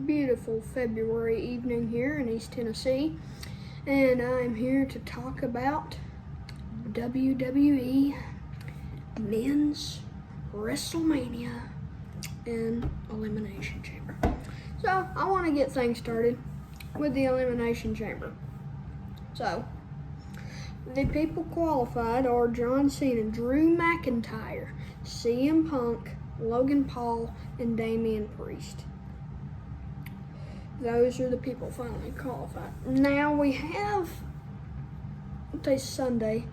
beautiful February evening here in East Tennessee, and I'm here to talk about WWE Men's WrestleMania and Elimination Chamber. So I want to get things started with the Elimination Chamber. So the people qualified are John Cena, Drew McIntyre, CM Punk, Logan Paul, and Damian Priest. Those are the people finally qualified. Now we have, today's Sunday,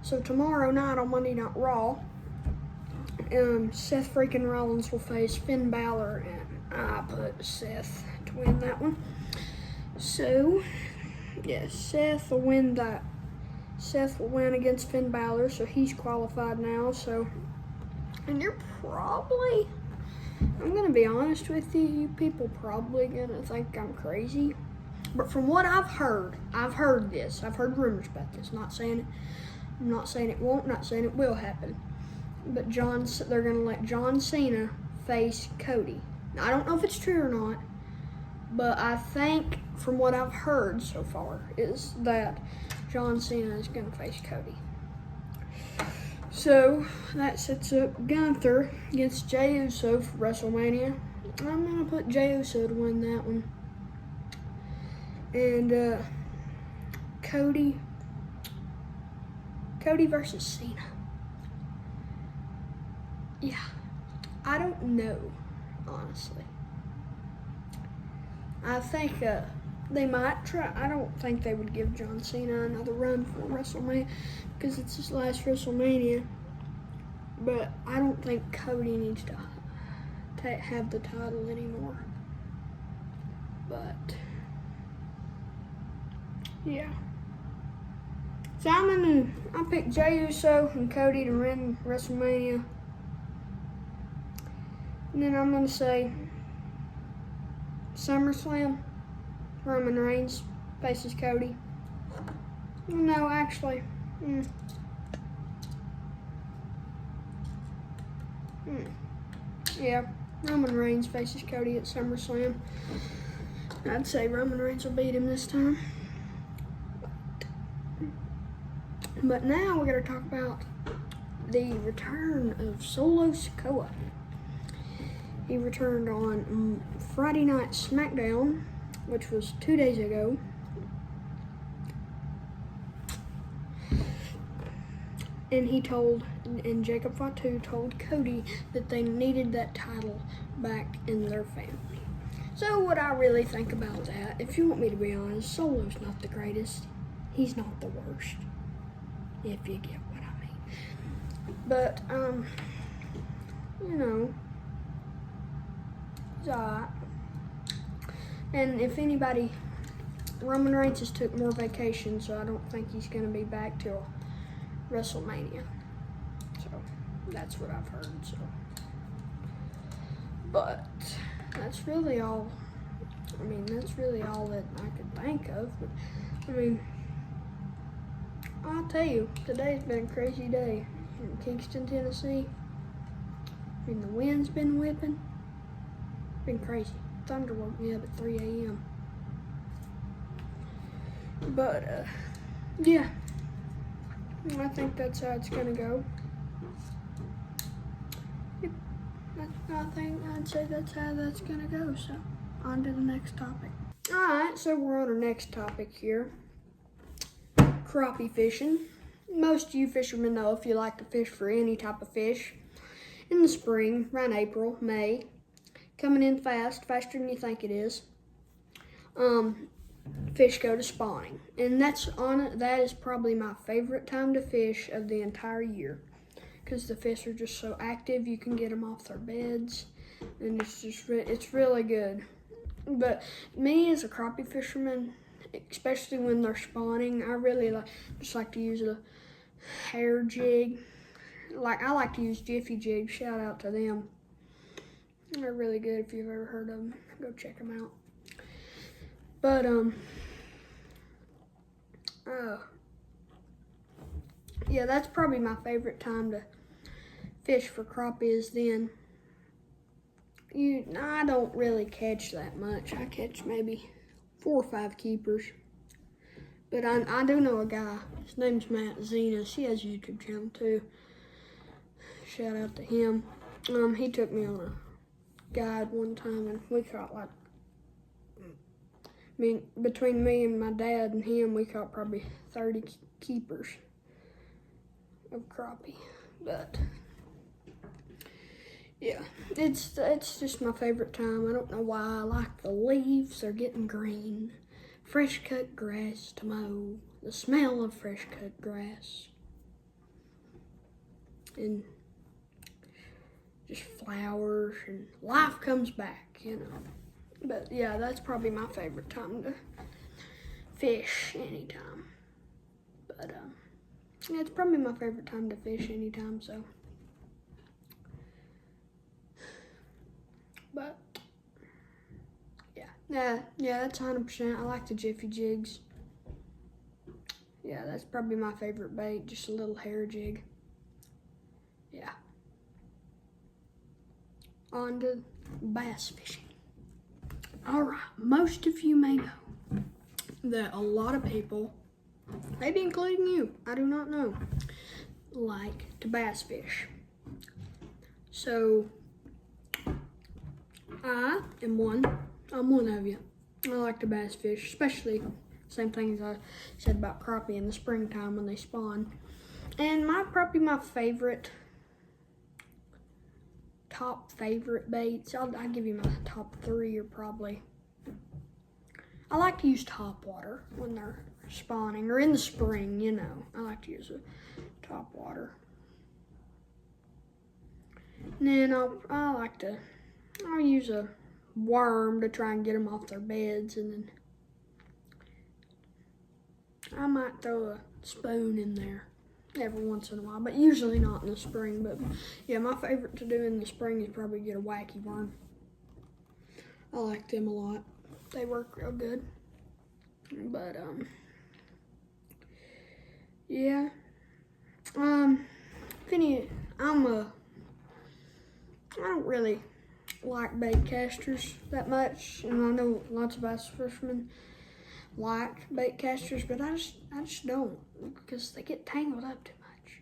so tomorrow night on Monday Night Raw, Seth freaking Rollins will face Finn Balor, and I put Seth to win that one. So, yes, Seth will win that. Seth will win against Finn Balor, so he's qualified now. So, and you're probably, I'm going to be honest with you, you people probably going to think I'm crazy. But from what I've heard this. I've heard rumors about this. I'm not saying it won't, not saying it will happen. But they're going to let John Cena face Cody. Now, I don't know if it's true or not, but I think from what I've heard so far is that John Cena is going to face Cody. So that sets up Gunther against Jey Uso for WrestleMania. I'm going to put Jey Uso to win that one. And Cody versus Cena. Yeah, I don't know, honestly. I think they might try. I don't think they would give John Cena another run for WrestleMania because it's his last WrestleMania. But I don't think Cody needs to have the title anymore. But yeah. So I picked Jey Uso and Cody to win WrestleMania. And then I'm gonna say SummerSlam, Roman Reigns faces Cody. No, actually. Yeah, Roman Reigns faces Cody at SummerSlam. I'd say Roman Reigns will beat him this time. But now we're going to talk about the return of Solo Sikoa. He returned on Friday Night SmackDown, which was 2 days ago. And Jacob Fatu told Cody that they needed that title back in their family. So what I really think about that, if you want me to be honest, Solo's not the greatest. He's not the worst, if you get what I mean. But, he's alright. And if anybody, Roman Reigns just took more vacation, so I don't think he's going to be back till WrestleMania. So that's what I've heard. So, but that's really all. That's really all that I could think of. But I'll tell you, today's been a crazy day in Kingston, Tennessee. The wind's been whipping. Been crazy. Thunder woke me up at 3 a.m. But yeah. I think that's how it's gonna go. Yep. I'd say that's how that's gonna go. So, on to the next topic. Alright, so we're on our next topic here. Crappie fishing. Most of you fishermen know if you like to fish for any type of fish in the spring, around April, May, coming in faster than you think it is. Fish go to spawning, and that is probably my favorite time to fish of the entire year, because the fish are just so active. You can get them off their beds, and it's really good. But me as a crappie fisherman, especially when they're spawning, I really like to use a hair jig. I like to use Jiffy Jig. Shout out to them. They're really good. If you've ever heard of them, go check them out. But yeah, that's probably my favorite time to fish for crappie is then. I don't really catch that much. I catch maybe 4 or 5 keepers. But I do know a guy. His name's Matt Zenas. He has a YouTube channel too. Shout out to him. He took me on a guide one time, and we caught between me and my dad and him, we caught probably 30 keepers of crappie. But yeah, it's just my favorite time. I don't know why. I like the leaves. They're getting green. Fresh cut grass to mow. The smell of fresh cut grass. And just flowers, and life comes back, you know. But yeah, that's probably my favorite time to fish anytime. But yeah, it's probably my favorite time to fish anytime, so. But yeah, that's 100%. I like the Jiffy jigs. Yeah, that's probably my favorite bait, just a little hair jig. Yeah. On to bass fishing. All right, most of you may know that a lot of people, maybe including you, I do not know, like to bass fish. So I'm one of you. I like to bass fish, especially same thing as I said about crappie in the springtime when they spawn. And probably my top favorite baits, I'll give you my top 3 are probably, I like to use topwater when they're spawning, or in the spring, you know. I like to use a topwater. And then I'll use a worm to try and get them off their beds, and then I might throw a spoon in there every once in a while, but usually not in the spring. But yeah, my favorite to do in the spring is probably get a wacky worm. I like them a lot. They work real good. But yeah. I don't really like bait casters that much, and I know lots of bass fishermen like bait casters, but I just don't, because they get tangled up too much.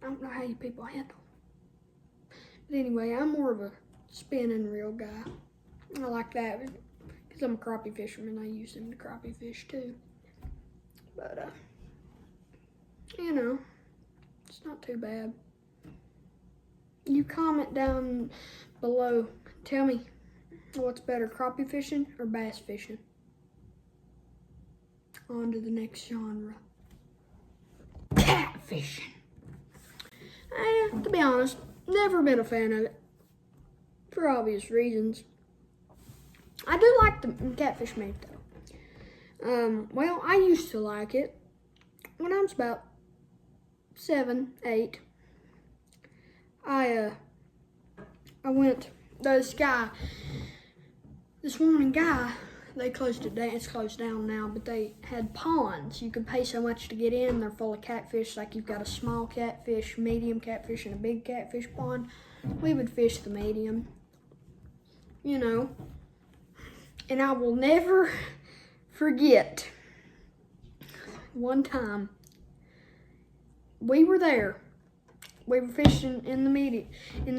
I don't know how you people handle them. But anyway, I'm more of a spinning reel guy. I like that because I'm a crappie fisherman. I use them to crappie fish too. But you know, it's not too bad. You comment down below. Tell me what's better, crappie fishing or bass fishing. On to the next genre. Catfishing. To be honest, never been a fan of it. For obvious reasons. I do like the catfish meat though. Well, I used to like it when I was about 7, 8. I went, this woman and guy, they closed it down. It's closed down now, but they had ponds. You could pay so much to get in. They're full of catfish. Like, you've got a small catfish, medium catfish, and a big catfish pond. We would fish the medium, you know. And I will never forget one time we were there. We were fishing in the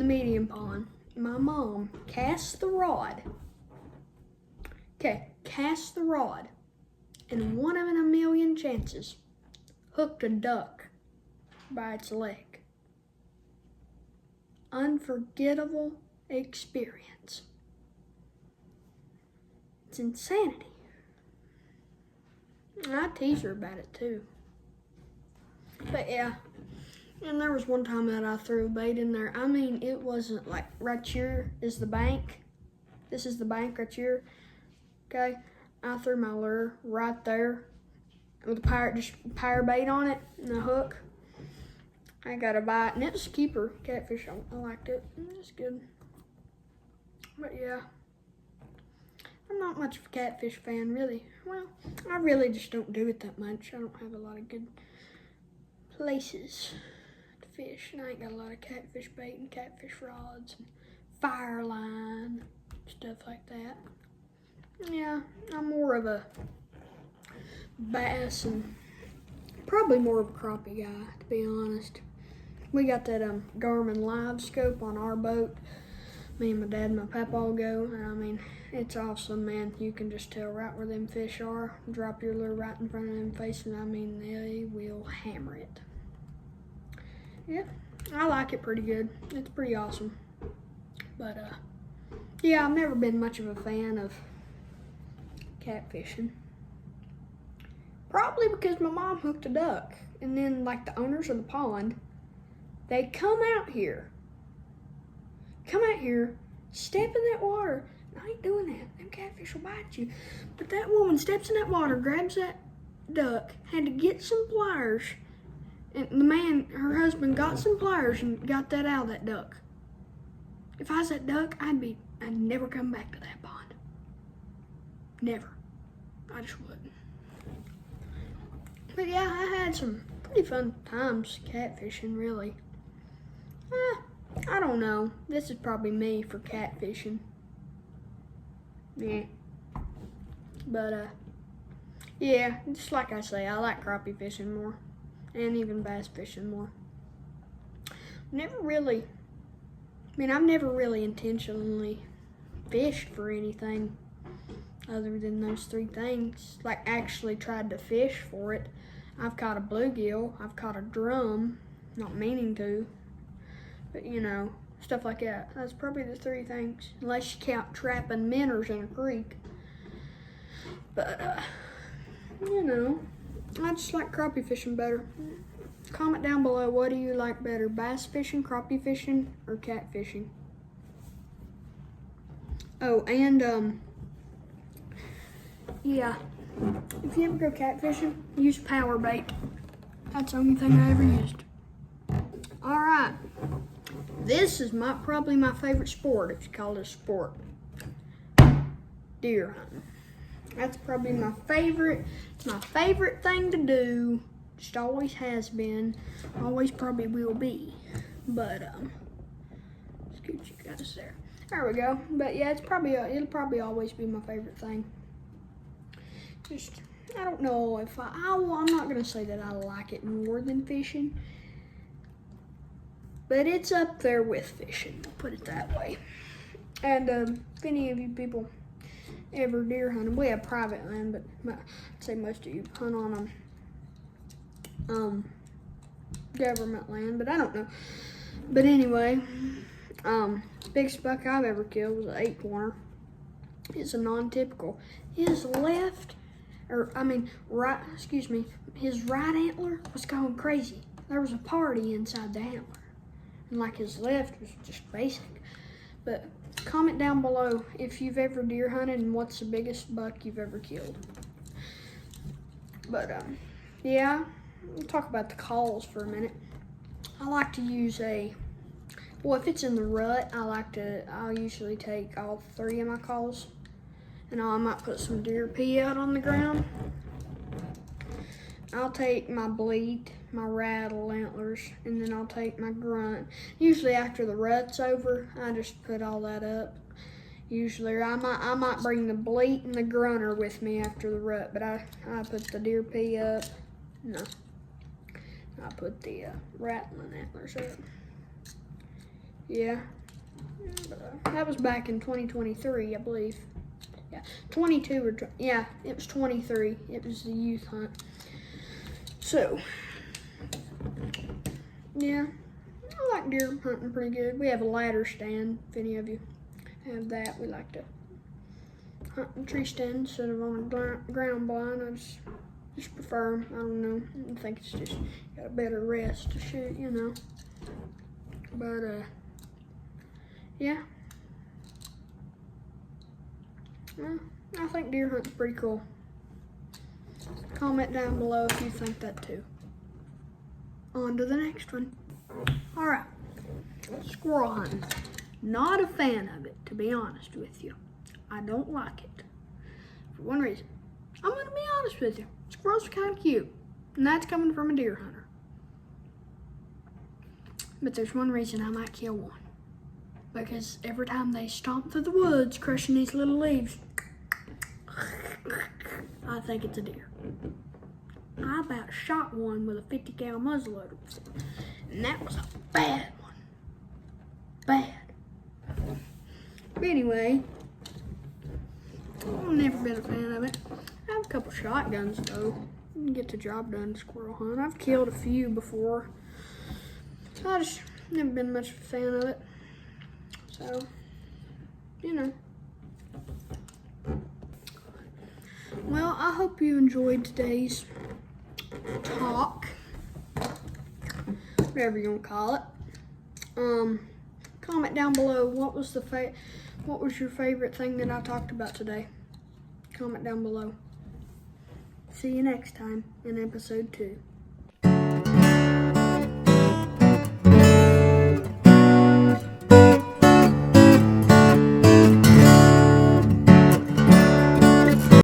medium pond. My mom cast the rod. Cast the rod, and one in a million chances hooked a duck by its leg. Unforgettable experience. It's insanity. I tease her about it too. But yeah, and there was one time that I threw a bait in there. I mean, it wasn't like, right here is the bank. This is the bank right here. Okay, I threw my lure right there with a power bait on it and a hook. I got a bite, and it was a keeper catfish. I liked it. It was good. But yeah, I'm not much of a catfish fan, really. Well, I really just don't do it that much. I don't have a lot of good places to fish, and I ain't got a lot of catfish bait and catfish rods and fire line, stuff like that. Yeah, I'm more of a bass and probably more of a crappie guy, to be honest. We got that Garmin live scope on our boat. Me and my dad and my papa all go, and I mean, it's awesome, man. You can just tell right where them fish are. Drop your lure right in front of them face, and I mean, they will hammer it. Yeah, I like it pretty good. It's pretty awesome. But, yeah, I've never been much of a fan of catfishing. Probably because my mom hooked a duck, and then, like, the owners of the pond, they come out here, step in that water. I ain't doing that. Them catfish will bite you. But that woman steps in that water, grabs that duck, had to get some pliers, and the man, her husband, got some pliers and got that out of that duck. If I was that duck, I'd never come back to that pond. Never. I just wouldn't. But yeah, I had some pretty fun times catfishing, really. I don't know. This is probably me for catfishing. Yeah. But, yeah, just like I say, I like crappie fishing more. And even bass fishing more. I've never really intentionally fished for anything other than those three things. Like, actually tried to fish for it. I've caught a bluegill. I've caught a drum. Not meaning to. But, you know, stuff like that. That's probably the three things. Unless you count trapping minnows in a creek. But, you know, I just like crappie fishing better. Comment down below, what do you like better? Bass fishing, crappie fishing, or catfishing? Oh, and, yeah. If you ever go catfishing, use power bait. That's the only thing I ever used. Alright. This is probably my favorite sport, if you call it a sport. Deer hunting. That's probably my favorite thing to do. Just always has been. Always probably will be. But, scoot you guys there. There we go. But yeah, it'll probably always be my favorite thing. Just, I don't know if I'm not going to say that I like it more than fishing. But it's up there with fishing, put it that way. And if any of you people ever deer hunting, we have private land, but I'd say most of you hunt on government land, but I don't know. But anyway, biggest buck I've ever killed was an 8-pointer. It's a non-typical. His his right antler was going crazy. There was a party inside the antler. And like his left was just basic. But comment down below if you've ever deer hunted and what's the biggest buck you've ever killed. But yeah, we'll talk about the calls for a minute. I like to use if it's in the rut, I'll usually take all 3 of my calls. And I might put some deer pee out on the ground. I'll take my bleat, my rattle antlers, and then I'll take my grunt. Usually after the rut's over, I just put all that up. Usually, I might bring the bleat and the grunter with me after the rut, but I put the deer pee up. No, I put the rattling antlers up. Yeah, that was back in 2023, I believe. Yeah, 22 or yeah, it was 23. It was the youth hunt. So, yeah, I like deer hunting pretty good. We have a ladder stand, if any of you have that. We like to hunt in tree stand instead of on a ground blind. I just prefer them. I don't know. I think it's just got a better rest to shoot, you know. But, yeah. Well, I think deer hunting's pretty cool. Comment down below if you think that too. On to the next one. Alright, squirrel hunting. Not a fan of it, to be honest with you. I don't like it. For one reason. I'm going to be honest with you. Squirrels are kind of cute. And that's coming from a deer hunter. But there's one reason I might kill one. because every time they stomp through the woods, crushing these little leaves, I think it's a deer. I about shot one with a 50 cal muzzleloader, and that was a bad one. Bad. But anyway, I've never been a fan of it. I have a couple shotguns though. You can get the job done squirrel hunt. I've killed a few before. I just never been much of a fan of it. So, you know. Well, I hope you enjoyed today's talk, whatever you want to call it. Comment down below what was your favorite thing that I talked about today. Comment down below. See you next time in episode 2.